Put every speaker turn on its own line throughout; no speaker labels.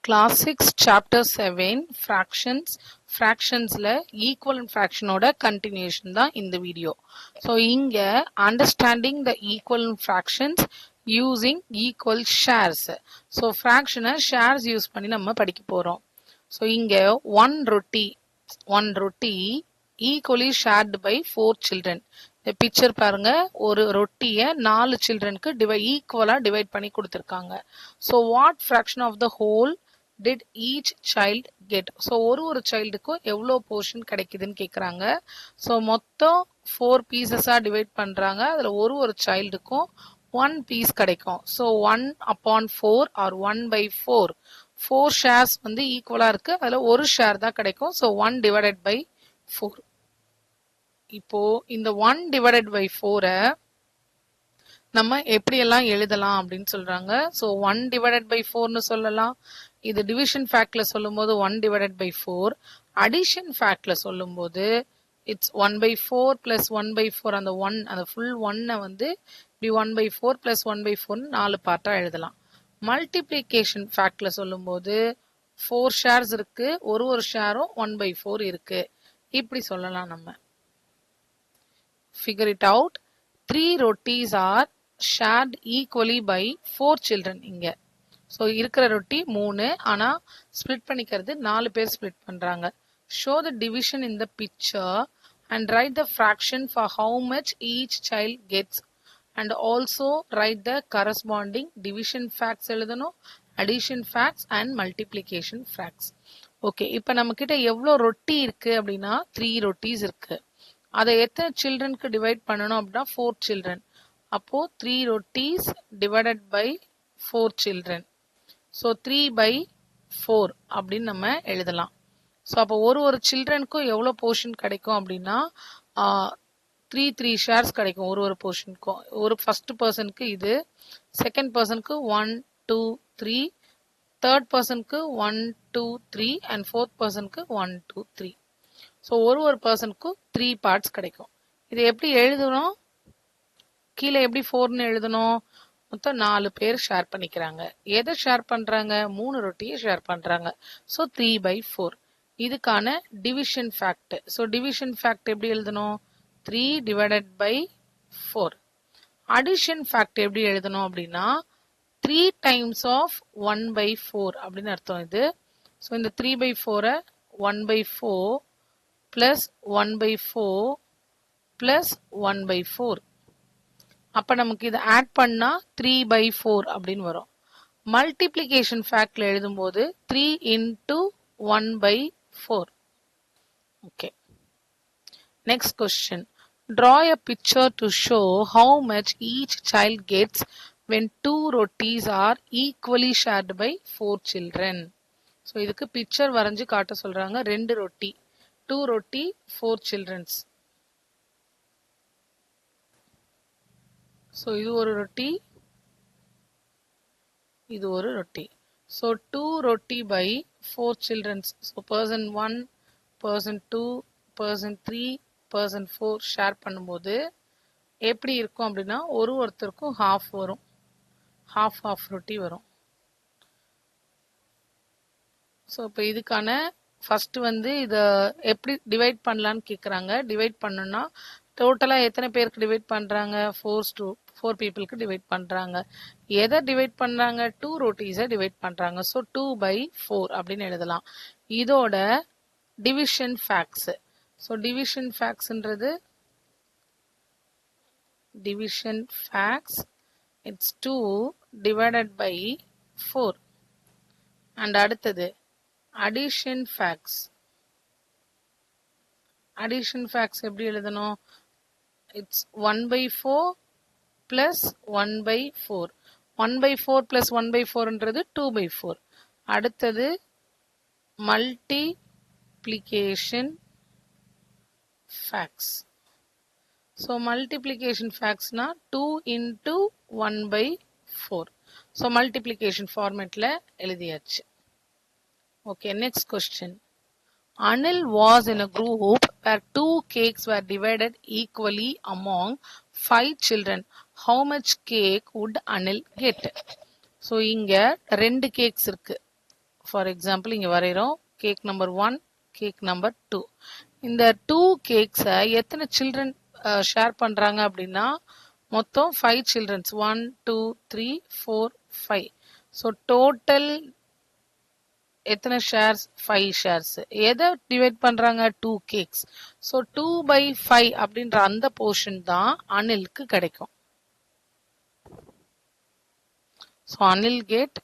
Class 6 Chapter 7 Fractions Fractionsல equivalent fractionோட continuation தான் இந்த video. So இங்க understanding the equivalent fractions using equal shares. So fractionை shares use பண்ணி நம்ம படிக்க போறோம். So இங்க one roti equally shared by 4 children. இந்த picture பாருங்க, ஒரு ரொட்டியை 4 childrenக்கு ஈக்குவலா டிவைட் பண்ணி கொடுத்திருக்காங்க. So what fraction of the whole did each child get? So ஒரு சைல்டுக்கும் எவ்வளோ போர்ஷன் கிடைக்குதுன்னு கேக்குறாங்க. So மொத்தம் 4 பீசஸா டிவைட் பண்றாங்க. அதுல ஒரு சைல்டுக்கும் 1 பீஸ் கிடைக்கும். So 1 upon 4 or 1 by 4. 4 shares வந்து ஈக்குவலா இருக்கு. அதுல ஒரு ஷேர் தான் கிடைக்கும். So 1 divided by 4. இப்போ இந்த 1 divided by 4 நம்ம எப்படியெல்லாம் எழுதலாம் அப்படின்னு சொல்றாங்க. So 1 divided by 4னு சொல்லலாம். இது டிவிஷன் ஃபேக்ட்ல சொல்லும்போது 1 divided by 4. அடிஷன் ஃபேக்ட்ல சொல்லும்போது இட்ஸ் 1 by 4 plus 1 by 4. அந்த ஃபுல் 1 வந்து இப்படி 1 by 4 plus 1 by 4 4 பார்ட்டா எழுதலாம். மல்டிப்ளிகேஷன் ஃபேக்ட்ல சொல்லும்போது 4 ஷேர்ஸ் இருக்கு, ஒரு ஷேரும் 1 by 4 இருக்கு. இப்படி சொல்லலாம் நம்ம. Figure it out. 3 rotis are shared equally by 4 children இங்க. So இருக்கிற ரொட்டி 3, ஆனா ஸ்ப்ளிட் பண்ணிக்கிறது 4 பேர் ஸ்ப்ளிட் பண்றாங்க. Show the division in the picture and write the fraction for how much each child gets and also write the corresponding division facts எழுதணும், addition facts and multiplication facts. Okay, இப்போ நம்ம கிட்ட எவ்வளோ ரொட்டி இருக்கு அப்படின்னா 3 rotis இருக்கு. அதை எத்தனை சில்ட்ரனுக்கு டிவைட் பண்ணணும் அப்படின்னா 4 children. அப்போ 3 rotis divided by 4 children. So 3 by 4 அப்படின்னு நம்ம எழுதலாம். ஸோ அப்போ ஒரு சில்ட்ரனுக்கும் எவ்வளோ போர்ஷன் கிடைக்கும் அப்படின்னா 3 ஷேர்ஸ் கிடைக்கும் ஒரு போர்ஷனுக்கும். ஒரு ஃபர்ஸ்ட் பர்சனுக்கு இது, செகண்ட் பர்சனுக்கு 1 2 3, தேர்ட் பர்சனுக்கு 1 2 3 அண்ட் ஃபோர்த் பர்சனுக்கு 1 2 3. ஸோ ஒரு பர்சனுக்கும் 3 பார்ட்ஸ் கிடைக்கும். இது எப்படி எழுதணும்? கீழே எப்படி 4ன்னு எழுதணும்? மொத்தம் 4 பேர் ஷேர் பண்ணிக்கிறாங்க. எதை ஷேர் பண்றாங்க? 3 ரொட்டியை ஷேர் பண்றாங்க. So 3 by 4. இதுக்கான division fact. So division fact எப்படி எழுதணும்? 3 divided by 4. அடிஷன் ஃபேக்ட் எப்படி எழுதணும் அப்படின்னா 3 times of 1 by 4 அப்படின்னு அர்த்தம் இது. ஸோ இந்த 3 by 4 1 by 4 plus 1 by 4 plus 1 by 4. அப்ப நமக்கு இதை ஆட் பண்ணா 3 by 4 அப்படின்னு வரும். மல்டிப்ளிகேஷன் ஃபேக்ட்ல எழுதும்போது 3 into 1 by 4. Okay, next question. Draw a picture to show how much each child gets when 2 rotis are equally shared by 4 children. So இதுக்கு picture வரைஞ்சு காட்ட சொல்றாங்க. 2 ரொட்டி, 2 ரொட்டி 4 childrens. ஸோ இது ஒரு ரொட்டி, இது ஒரு ரொட்டி. ஸோ 2 ரொட்டி by 4 childrens. So person 1, person 2, person 3, person 4 share பண்ணும்போது எப்படி இருக்கும் அப்படின்னா ஒருத்தருக்கும் ஹாஃப் வரும், ஹாஃப் ரொட்டி வரும். ஸோ இப்போ இதுக்கான ஃபர்ஸ்ட் வந்து இதை எப்படி டிவைட் பண்ணலான்னு கேட்குறாங்க. டிவைட் பண்ணணும்னா டோட்டலாக எத்தனை பேருக்கு டிவைட் பண்ணுறாங்க? 4 பீப்புளுக்கு டிவைட் பண்ணுறாங்க. எதை டிவைட் பண்ணுறாங்க? 2 ரொட்டீஸை டிவைட் பண்ணுறாங்க. ஸோ 2 by 4 அப்படின்னு எழுதலாம். இதோட டிவிஷன் ஃபேக்ட்ஸ். ஸோ டிவிஷன் ஃபேக்ட்ஸ்ன்றது division facts it's 2 divided by 4. And அடுத்தது அடிஷன் ஃபேக்ட்ஸ். அடிஷன் ஃபேக்ட்ஸ் எப்படி எழுதணும்? It's 1 by 4 plus 1 by 4. 1 by 4 plus 1 by 4ன்றது 2 by 4. அடுத்தது மல்டிப்ளிகேஷன் ஃபேக்ட்ஸ். ஸோ மல்டிப்ளிகேஷன் ஃபேக்ட்ஸ்னா 2 into 1 by 4. ஸோ மல்டிப்ளிகேஷன் ஃபார்மேட்ல எழுதியாச்சு. Okay, next question. Anil was in a group where 2 cakes were divided equally among 5 children. How much cake would Anil get? So இங்க 2 cakes இருக்கு. For example இங்கே வரைகிறோம். Cake number 1, cake number 2. இந்த 2 கேக்ஸை எத்தனை children share பண்ணுறாங்க அப்படின்னா மொத்தம் 5 children's. 1, 2, 3, 4, 5. So total எத்தனை ஷேர்ஸ்? 5 ஷேர்ஸ். எதை டிவைட் பண்றாங்க? 2 கேக்ஸ். ஸோ 2/5 அப்படின்ற அந்த போர்ஷன் தான் அனிலுக்கு கிடைக்கும். So Anil get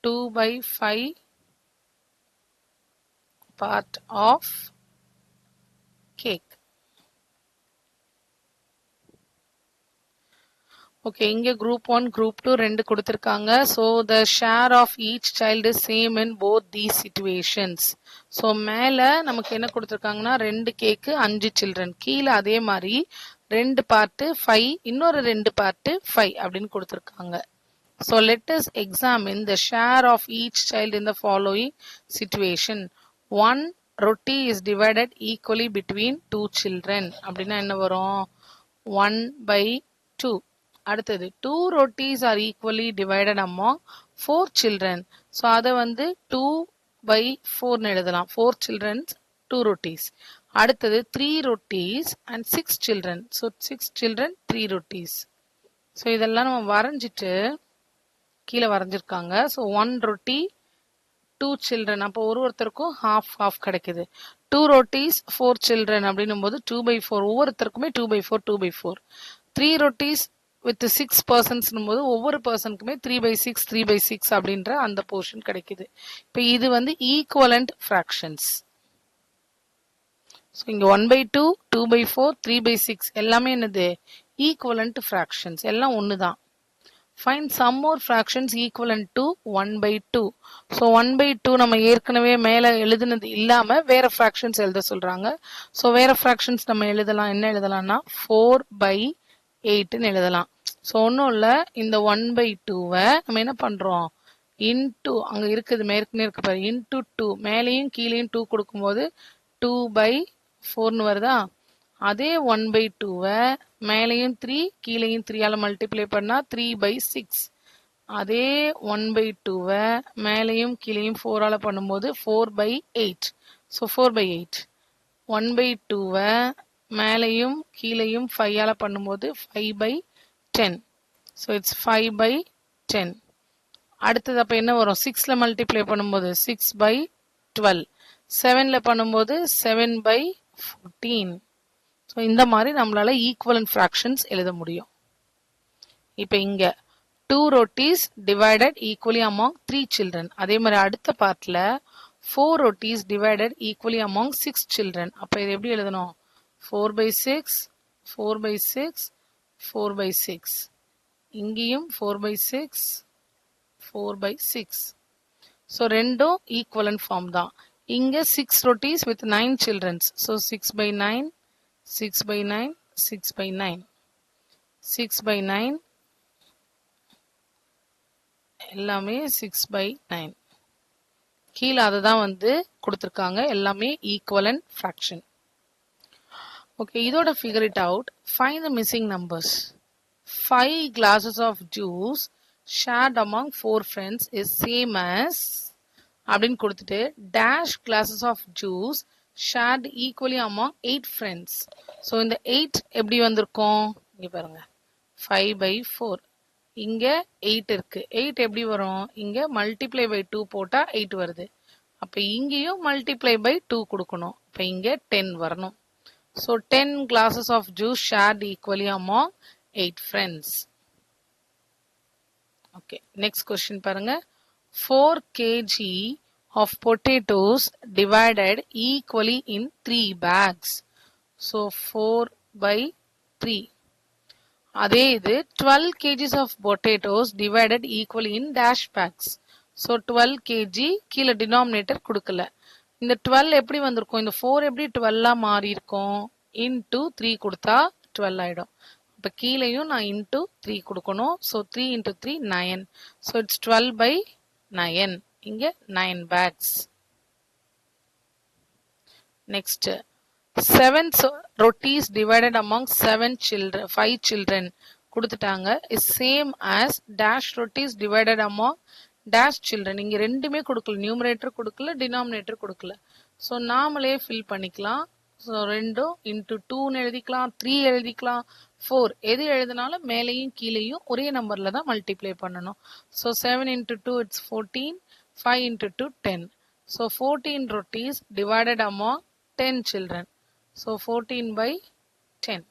2/5 part of cake. Okay, இங்க group 1 group 2 ரெண்டு கொடுத்திருக்காங்க. So the share of each child is same in both these situations. So மேல நமக்கு என்ன கொடுத்திருக்காங்கன்னா 2 கேக்கு 5 சில்ட்ரன், கீழே அதே மாதிரி 2 பார்ட்டு 5, இன்னொரு 2 பார்ட்டு 5 அப்படின்னு கொடுத்திருக்காங்க. So let us examine the share of each child in the following situation. One roti is divided equally between 2 children. அப்படின்னா என்ன வரும்? 1/2. அடுத்தது 2 rotis are equally divided among 4 children. So அதை வந்து 2/4 எழுதலாம். 4 children 2 rotis. அடுத்தது 3 rotis and 6 children. So 6 children 3 rotis. So இதெல்லாம் நம்ம வரைஞ்சிட்டு கீழே வரைஞ்சிருக்காங்க. ஸோ 1 roti 2 children, அப்போ ஒருத்தருக்கும் half கிடைக்குது. 2 rotis 4 children அப்படின்னும் போது 2/4, ஒவ்வொருத்தருக்குமே 2/4 2/4. 3 rotis with 6 persons போது ஒவ்வொரு பர்சனுக்குமே 3/6 3/6 அப்படின்ற அந்த போர்ஷன் கிடைக்குது. இப்போ இது வந்து ஈக்குவலண்ட் ஃப்ராக்ஷன்ஸ். ஸோ இங்க 1/2 2/4 3/6 எல்லாமே என்னது? ஈக்குவலண்ட் ஃப்ராக்ஷன்ஸ், எல்லாம் ஒண்ணுதான். Find some more fractions equivalent to 1/2. So 1/2 நம்ம ஏற்கனவே மேல எழுதுனது இல்லாம வேற ஃப்ராக்ஷன்ஸ் எழுத சொல்றாங்க. ஸோ வேற ஃப்ராக்ஷன்ஸ் நம்ம எழுதலாம். என்ன எழுதலாம்னா 4/8ன்னு எழுதலாம். ஸோ ஒன்றும் இல்லை, இந்த 1/2வை நம்ம என்ன பண்றோம்? இன்டூ அங்க இருக்குது மேற்கனவே இருக்கு பாரு, இன்டூ 2, மேலேயும் கீழேயும் 2 கொடுக்கும்போது 2/4ன்னு வருதா? அதே 1/2வை மேலேயும் 3 கீழேயும் 3ஆல மல்டிப்ளை பண்ணா 3/6. அதே 1/2வை மேலேயும் கீழேயும் 4ஆல பண்ணும்போது 4/8. ஸோ 4/8. 1/2வை மேலேயும் கீழேயும் 5ஆல பண்ணும்போது 5/10. So it's 5/10. அடுத்தது அப்போ என்ன வரும்? 6ல மல்டிப்ளை பண்ணும்போது 6/12. 7ல பண்ணும்போது 7/14. ஸோ இந்த மாதிரி நம்மளால ஈக்குவலன்ட் ஃப்ராக்ஷன்ஸ் எழுத முடியும். இப்போ இங்க 2 rotis divided equally among 3 children. அதே மாதிரி அடுத்த பார்ட்ல 4 rotis divided equally among 6 children. அப்போ இது எப்படி எழுதணும்? 4/6 4/6 4/6. இங்கேயும் 4/6 4/6. ஸோ ரெண்டும் ஈக்குவலன்ட் ஃபார்ம் தான். இங்க 6 rotis with 9 children. ஸோ 6/9 6/9 6/9 6/9 எல்லாமே 6/9. கீழே அதை தான் வந்து கொடுத்துருக்காங்க. எல்லாமே ஈக்குவலன்ட் ஃப்ராக்ஷன். ஓகே, இதோட figure it out. Find the missing numbers. 5 glasses of juice shared among 4 friends is same as அப்படின்னு கொடுத்துட்டு dash glasses of juice shared equally among 8 friends. So இந்த 8 எப்படி வந்திருக்கும்? இங்க பாருங்க 5/4. இங்க 8 இருக்கு. 8 எப்படி வரும்? இங்க மல்டிப்ளை பை 2 போட்டா 8 வருது. அப்ப இங்கேயும் மல்டிப்ளை பை 2 கொடுக்கணும். அப்ப இங்க 10 வரணும். So 10 glasses of juice shared equally among 8 friends. Okay, next question பாருங்க. 4 kg of potatoes divided equally in 3 bags. So 4/3. அதே இது 12 kgs of potatoes divided equally in dash bags. So 12 kg கீழே denominator கொடுக்கல. இந்த 12 எப்படி வந்திருக்கும்? இந்த 4 எப்படி 12ஆ மாறி இருக்கும்? into 3 கொடுத்தா 12 ஆயிடும். அப்ப கீழேயும் நான் into 3 கொடுக்கணும். So 3 into 3 9. So it's 12/9. இங்க 9 bags. Next 7 rotis divided among 5 children கொடுத்துட்டாங்க is same as dash rotis divided among dash children. இங்க ரெண்டுமே கொடுக்கல, நியூமரேட்டர் கொடுக்கல, டினாமினேட்டர் கொடுக்கல. ஸோ நாமளே ஃபில் பண்ணிக்கலாம். ஸோ 2 இன்ட்டு 2ன்னு எழுதிக்கலாம், 3 எழுதிக்கலாம், 4 எது எழுதினாலும் மேலேயும் கீழேயும் ஒரே நம்பர்ல தான் மல்டிப்ளை பண்ணணும். So 7 into 2 it's 14, 5 into 2 10. So 14 rotis divided among 10 children. So 14 by 10.